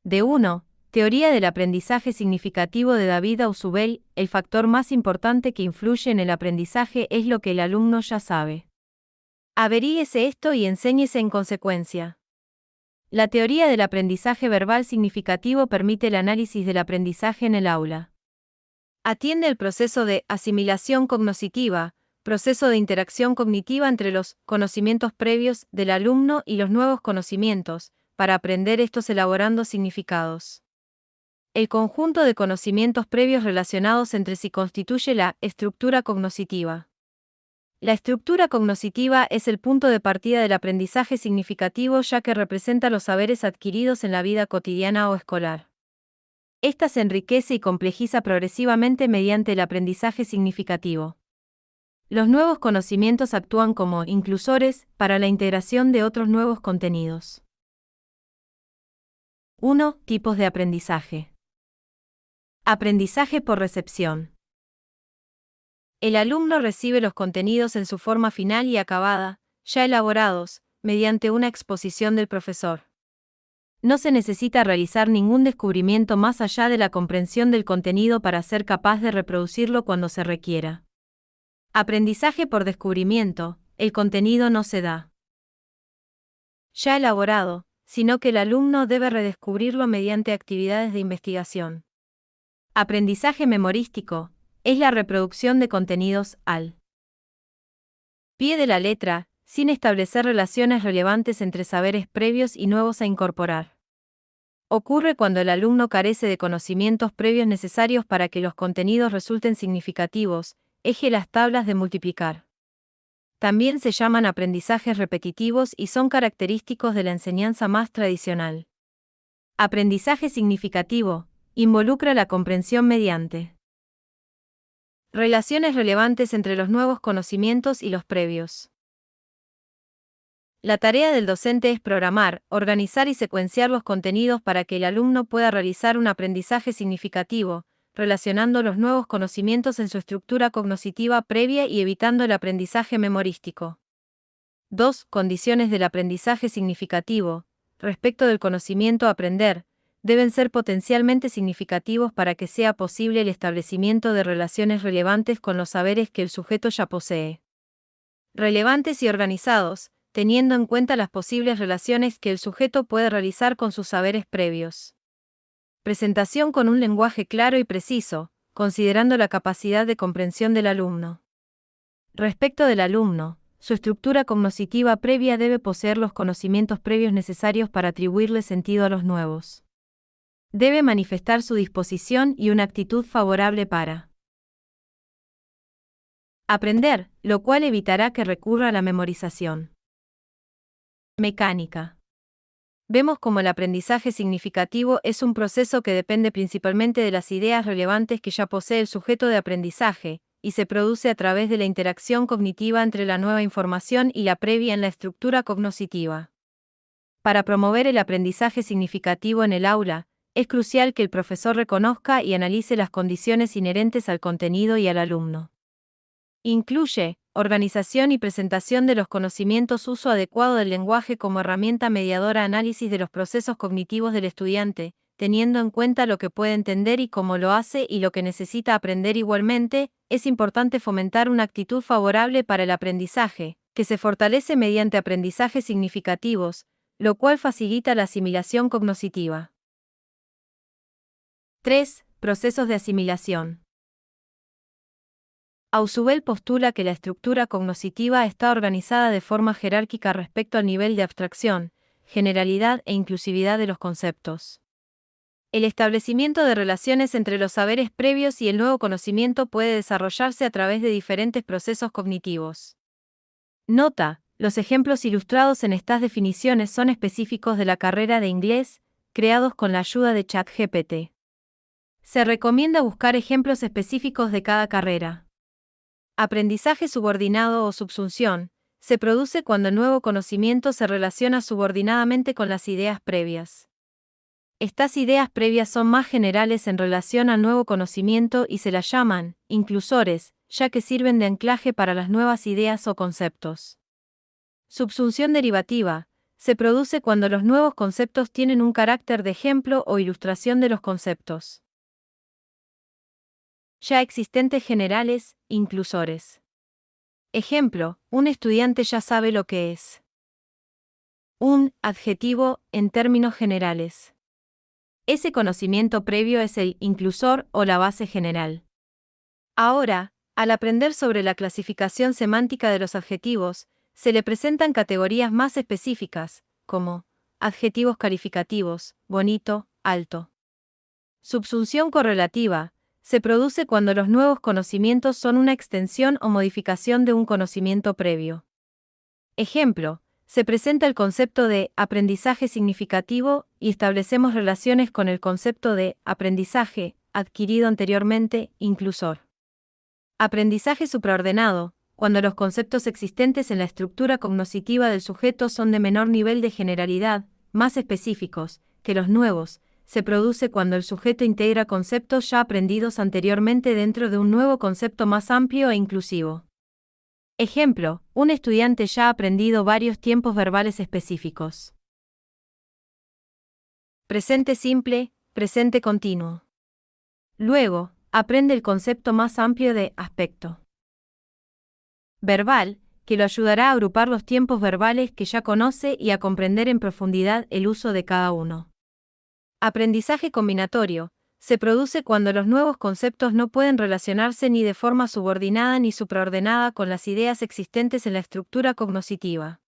D1. Teoría del aprendizaje significativo de David Ausubel. El factor más importante que influye en el aprendizaje es lo que el alumno ya sabe. Averíguese esto y enséñese en consecuencia. La teoría del aprendizaje verbal significativo permite el análisis del aprendizaje en el aula. Atiende el proceso de asimilación cognitiva, proceso de interacción cognitiva entre los conocimientos previos del alumno y los nuevos conocimientos, para aprender estos elaborando significados. El conjunto de conocimientos previos relacionados entre sí constituye la estructura cognitiva. La estructura cognitiva es el punto de partida del aprendizaje significativo, ya que representa los saberes adquiridos en la vida cotidiana o escolar. Esta se enriquece y complejiza progresivamente mediante el aprendizaje significativo. Los nuevos conocimientos actúan como inclusores para la integración de otros nuevos contenidos. 1. Tipos de aprendizaje. Aprendizaje por recepción. El alumno recibe los contenidos en su forma final y acabada, ya elaborados, mediante una exposición del profesor. No se necesita realizar ningún descubrimiento más allá de la comprensión del contenido para ser capaz de reproducirlo cuando se requiera. Aprendizaje por descubrimiento. El contenido no se da ya elaborado, sino que el alumno debe redescubrirlo mediante actividades de investigación. Aprendizaje memorístico. Es la reproducción de contenidos al pie de la letra, sin establecer relaciones relevantes entre saberes previos y nuevos a incorporar. Ocurre cuando el alumno carece de conocimientos previos necesarios para que los contenidos resulten significativos. Eje las tablas de multiplicar. También se llaman aprendizajes repetitivos y son característicos de la enseñanza más tradicional. Aprendizaje significativo. Involucra la comprensión mediante relaciones relevantes entre los nuevos conocimientos y los previos. La tarea del docente es programar, organizar y secuenciar los contenidos para que el alumno pueda realizar un aprendizaje significativo, relacionando los nuevos conocimientos en su estructura cognitiva previa y evitando el aprendizaje memorístico. 2. Condiciones del aprendizaje significativo. Respecto del conocimiento a aprender, deben ser potencialmente significativos para que sea posible el establecimiento de relaciones relevantes con los saberes que el sujeto ya posee. Relevantes y organizados, teniendo en cuenta las posibles relaciones que el sujeto puede realizar con sus saberes previos. Presentación con un lenguaje claro y preciso, considerando la capacidad de comprensión del alumno. Respecto del alumno, su estructura cognitiva previa debe poseer los conocimientos previos necesarios para atribuirle sentido a los nuevos. Debe manifestar su disposición y una actitud favorable para aprender, lo cual evitará que recurra a la memorización. Mecánica. Vemos cómo el aprendizaje significativo es un proceso que depende principalmente de las ideas relevantes que ya posee el sujeto de aprendizaje, y se produce a través de la interacción cognitiva entre la nueva información y la previa en la estructura cognitiva. Para promover el aprendizaje significativo en el aula, es crucial que el profesor reconozca y analice las condiciones inherentes al contenido y al alumno. Incluye organización y presentación de los conocimientos, uso adecuado del lenguaje como herramienta mediadora, análisis de los procesos cognitivos del estudiante, teniendo en cuenta lo que puede entender y cómo lo hace y lo que necesita aprender. Igualmente, es importante fomentar una actitud favorable para el aprendizaje, que se fortalece mediante aprendizajes significativos, lo cual facilita la asimilación cognitiva. 3. Procesos de asimilación. Ausubel postula que la estructura cognitiva está organizada de forma jerárquica respecto al nivel de abstracción, generalidad e inclusividad de los conceptos. El establecimiento de relaciones entre los saberes previos y el nuevo conocimiento puede desarrollarse a través de diferentes procesos cognitivos. Nota: los ejemplos ilustrados en estas definiciones son específicos de la carrera de inglés, creados con la ayuda de ChatGPT. Se recomienda buscar ejemplos específicos de cada carrera. Aprendizaje subordinado o subsunción se produce cuando el nuevo conocimiento se relaciona subordinadamente con las ideas previas. Estas ideas previas son más generales en relación al nuevo conocimiento y se las llaman inclusores, ya que sirven de anclaje para las nuevas ideas o conceptos. Subsunción derivativa se produce cuando los nuevos conceptos tienen un carácter de ejemplo o ilustración de los conceptos ya existentes generales, inclusores. Ejemplo, un estudiante ya sabe lo que es un adjetivo en términos generales. Ese conocimiento previo es el inclusor o la base general. Ahora, al aprender sobre la clasificación semántica de los adjetivos, se le presentan categorías más específicas, como adjetivos calificativos, bonito, alto. Subsunción correlativa se produce cuando los nuevos conocimientos son una extensión o modificación de un conocimiento previo. Ejemplo, se presenta el concepto de aprendizaje significativo y establecemos relaciones con el concepto de aprendizaje adquirido anteriormente, inclusor. Aprendizaje supraordenado, cuando los conceptos existentes en la estructura cognoscitiva del sujeto son de menor nivel de generalidad, más específicos, que los nuevos, se produce cuando el sujeto integra conceptos ya aprendidos anteriormente dentro de un nuevo concepto más amplio e inclusivo. Ejemplo, un estudiante ya ha aprendido varios tiempos verbales específicos. Presente simple, presente continuo. Luego, aprende el concepto más amplio de aspecto verbal, que lo ayudará a agrupar los tiempos verbales que ya conoce y a comprender en profundidad el uso de cada uno. Aprendizaje combinatorio se produce cuando los nuevos conceptos no pueden relacionarse ni de forma subordinada ni supraordenada con las ideas existentes en la estructura cognoscitiva.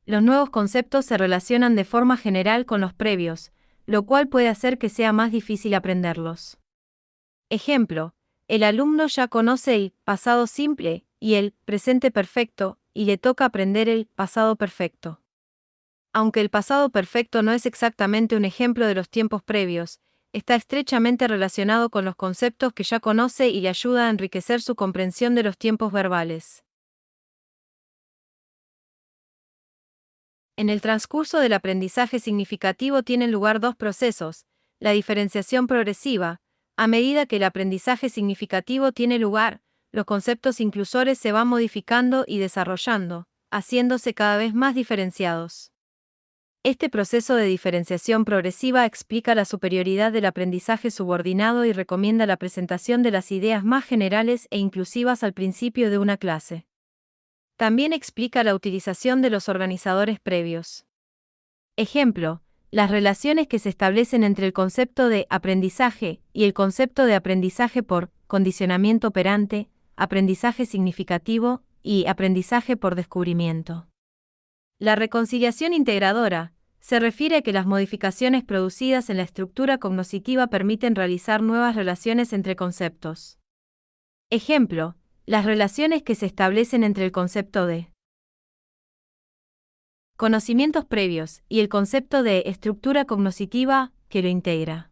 Los nuevos conceptos se relacionan de forma general con los previos, lo cual puede hacer que sea más difícil aprenderlos. Ejemplo, el alumno ya conoce el pasado simple y el presente perfecto, y le toca aprender el pasado perfecto. Aunque el pasado perfecto no es exactamente un ejemplo de los tiempos previos, está estrechamente relacionado con los conceptos que ya conoce y le ayuda a enriquecer su comprensión de los tiempos verbales. En el transcurso del aprendizaje significativo tienen lugar dos procesos: la diferenciación progresiva. A medida que el aprendizaje significativo tiene lugar, los conceptos inclusores se van modificando y desarrollando, haciéndose cada vez más diferenciados. Este proceso de diferenciación progresiva explica la superioridad del aprendizaje subordinado y recomienda la presentación de las ideas más generales e inclusivas al principio de una clase. También explica la utilización de los organizadores previos. Ejemplo, las relaciones que se establecen entre el concepto de aprendizaje y el concepto de aprendizaje por condicionamiento operante, aprendizaje significativo y aprendizaje por descubrimiento. La reconciliación integradora se refiere a que las modificaciones producidas en la estructura cognoscitiva permiten realizar nuevas relaciones entre conceptos. Ejemplo, las relaciones que se establecen entre el concepto de conocimientos previos y el concepto de estructura cognoscitiva que lo integra.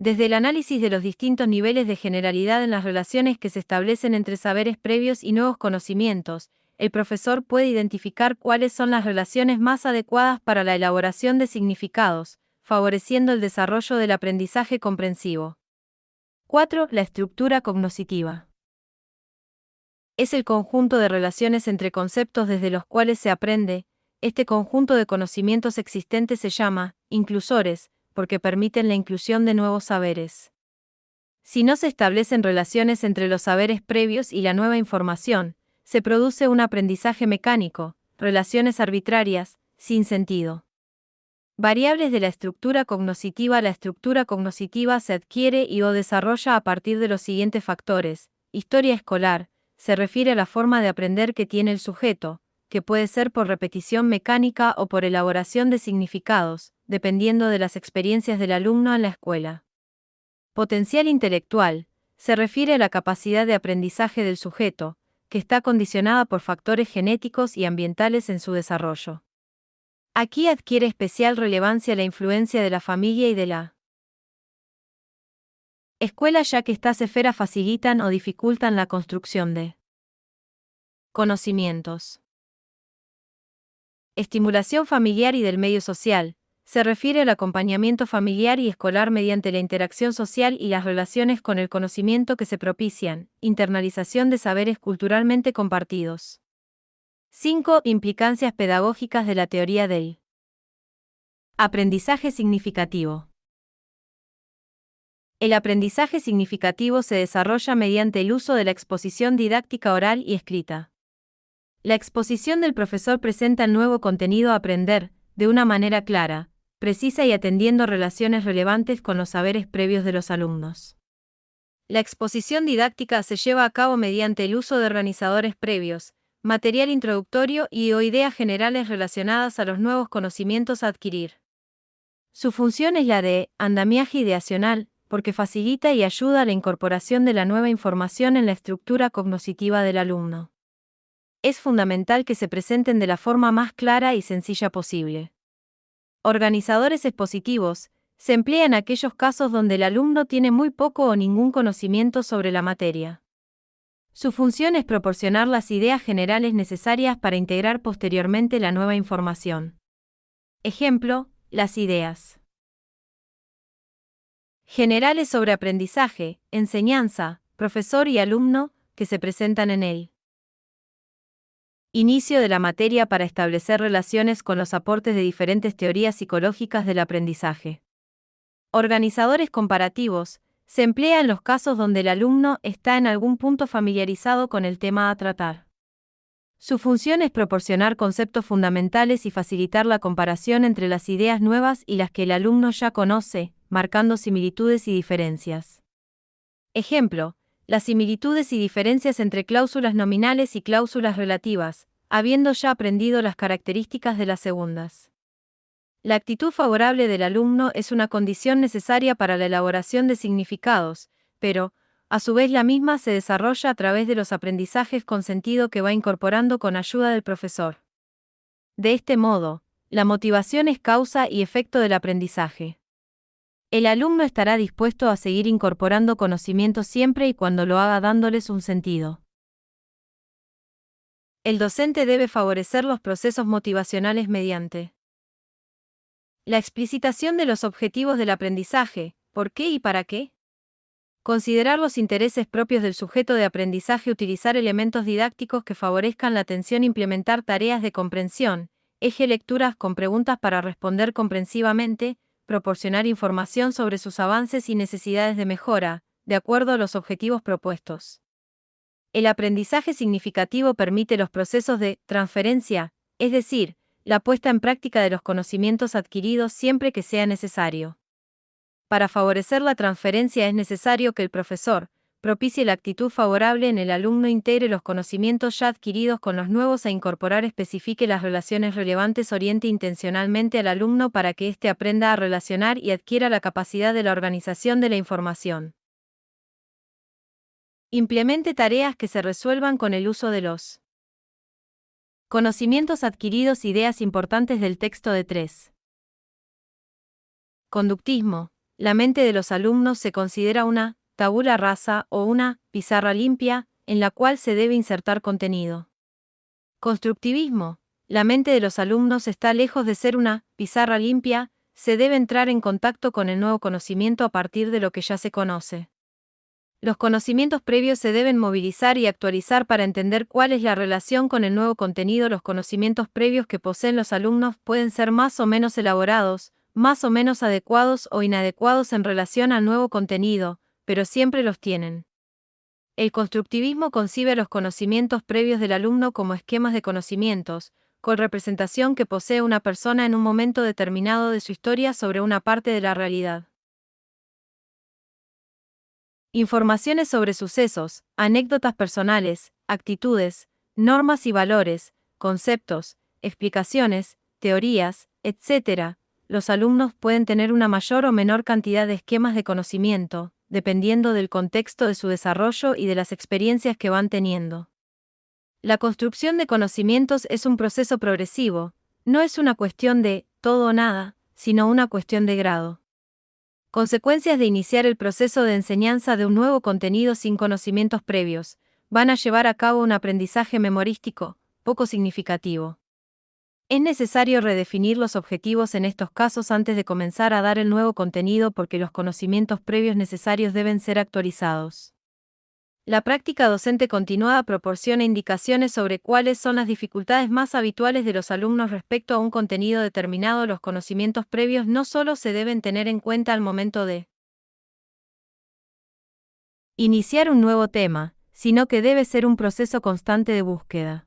Desde el análisis de los distintos niveles de generalidad en las relaciones que se establecen entre saberes previos y nuevos conocimientos, el profesor puede identificar cuáles son las relaciones más adecuadas para la elaboración de significados, favoreciendo el desarrollo del aprendizaje comprensivo. 4. La estructura cognoscitiva. Es el conjunto de relaciones entre conceptos desde los cuales se aprende. Este conjunto de conocimientos existentes se llama inclusores, porque permiten la inclusión de nuevos saberes. Si no se establecen relaciones entre los saberes previos y la nueva información, se produce un aprendizaje mecánico, relaciones arbitrarias, sin sentido. Variables de la estructura cognoscitiva. La estructura cognoscitiva se adquiere y/o desarrolla a partir de los siguientes factores. Historia escolar. Se refiere a la forma de aprender que tiene el sujeto, que puede ser por repetición mecánica o por elaboración de significados, dependiendo de las experiencias del alumno en la escuela. Potencial intelectual. Se refiere a la capacidad de aprendizaje del sujeto, que está condicionada por factores genéticos y ambientales en su desarrollo. Aquí adquiere especial relevancia la influencia de la familia y de la escuela, ya que estas esferas facilitan o dificultan la construcción de conocimientos. Estimulación familiar y del medio social. Se refiere al acompañamiento familiar y escolar mediante la interacción social y las relaciones con el conocimiento que se propician, internalización de saberes culturalmente compartidos. 5. Implicancias pedagógicas de la teoría del aprendizaje significativo. El aprendizaje significativo se desarrolla mediante el uso de la exposición didáctica oral y escrita. La exposición del profesor presenta el nuevo contenido a aprender, de una manera clara, precisa y atendiendo relaciones relevantes con los saberes previos de los alumnos. La exposición didáctica se lleva a cabo mediante el uso de organizadores previos, material introductorio y/o ideas generales relacionadas a los nuevos conocimientos a adquirir. Su función es la de andamiaje ideacional, porque facilita y ayuda a la incorporación de la nueva información en la estructura cognitiva del alumno. Es fundamental que se presenten de la forma más clara y sencilla posible. Organizadores expositivos se emplean en aquellos casos donde el alumno tiene muy poco o ningún conocimiento sobre la materia. Su función es proporcionar las ideas generales necesarias para integrar posteriormente la nueva información. Ejemplo, las ideas generales sobre aprendizaje, enseñanza, profesor y alumno, que se presentan en el inicio de la materia para establecer relaciones con los aportes de diferentes teorías psicológicas del aprendizaje. Organizadores comparativos se emplea en los casos donde el alumno está en algún punto familiarizado con el tema a tratar. Su función es proporcionar conceptos fundamentales y facilitar la comparación entre las ideas nuevas y las que el alumno ya conoce, marcando similitudes y diferencias. Ejemplo, las similitudes y diferencias entre cláusulas nominales y cláusulas relativas, habiendo ya aprendido las características de las segundas. La actitud favorable del alumno es una condición necesaria para la elaboración de significados, pero, a su vez la misma se desarrolla a través de los aprendizajes con sentido que va incorporando con ayuda del profesor. De este modo, la motivación es causa y efecto del aprendizaje. El alumno estará dispuesto a seguir incorporando conocimientos siempre y cuando lo haga dándoles un sentido. El docente debe favorecer los procesos motivacionales mediante la explicitación de los objetivos del aprendizaje, ¿por qué y para qué? Considerar los intereses propios del sujeto de aprendizaje, utilizar elementos didácticos que favorezcan la atención, implementar tareas de comprensión, eje lecturas con preguntas para responder comprensivamente, proporcionar información sobre sus avances y necesidades de mejora, de acuerdo a los objetivos propuestos. El aprendizaje significativo permite los procesos de transferencia, es decir, la puesta en práctica de los conocimientos adquiridos siempre que sea necesario. Para favorecer la transferencia es necesario que el profesor propicie la actitud favorable en el alumno, integre los conocimientos ya adquiridos con los nuevos a incorporar, especifique las relaciones relevantes, oriente intencionalmente al alumno para que éste aprenda a relacionar y adquiera la capacidad de la organización de la información. Implemente tareas que se resuelvan con el uso de los conocimientos adquiridos. Ideas importantes del texto de 3. Conductismo. La mente de los alumnos se considera una tabula rasa o una pizarra limpia, en la cual se debe insertar contenido. Constructivismo. La mente de los alumnos está lejos de ser una pizarra limpia, se debe entrar en contacto con el nuevo conocimiento a partir de lo que ya se conoce. Los conocimientos previos se deben movilizar y actualizar para entender cuál es la relación con el nuevo contenido. Los conocimientos previos que poseen los alumnos pueden ser más o menos elaborados, más o menos adecuados o inadecuados en relación al nuevo contenido, pero siempre los tienen. El constructivismo concibe los conocimientos previos del alumno como esquemas de conocimientos, con representación que posee una persona en un momento determinado de su historia sobre una parte de la realidad. Informaciones sobre sucesos, anécdotas personales, actitudes, normas y valores, conceptos, explicaciones, teorías, etc. Los alumnos pueden tener una mayor o menor cantidad de esquemas de conocimiento, dependiendo del contexto de su desarrollo y de las experiencias que van teniendo. La construcción de conocimientos es un proceso progresivo, no es una cuestión de todo o nada, sino una cuestión de grado. Consecuencias de iniciar el proceso de enseñanza de un nuevo contenido sin conocimientos previos, van a llevar a cabo un aprendizaje memorístico, poco significativo. Es necesario redefinir los objetivos en estos casos antes de comenzar a dar el nuevo contenido porque los conocimientos previos necesarios deben ser actualizados. La práctica docente continuada proporciona indicaciones sobre cuáles son las dificultades más habituales de los alumnos respecto a un contenido determinado. Los conocimientos previos no solo se deben tener en cuenta al momento de iniciar un nuevo tema, sino que debe ser un proceso constante de búsqueda.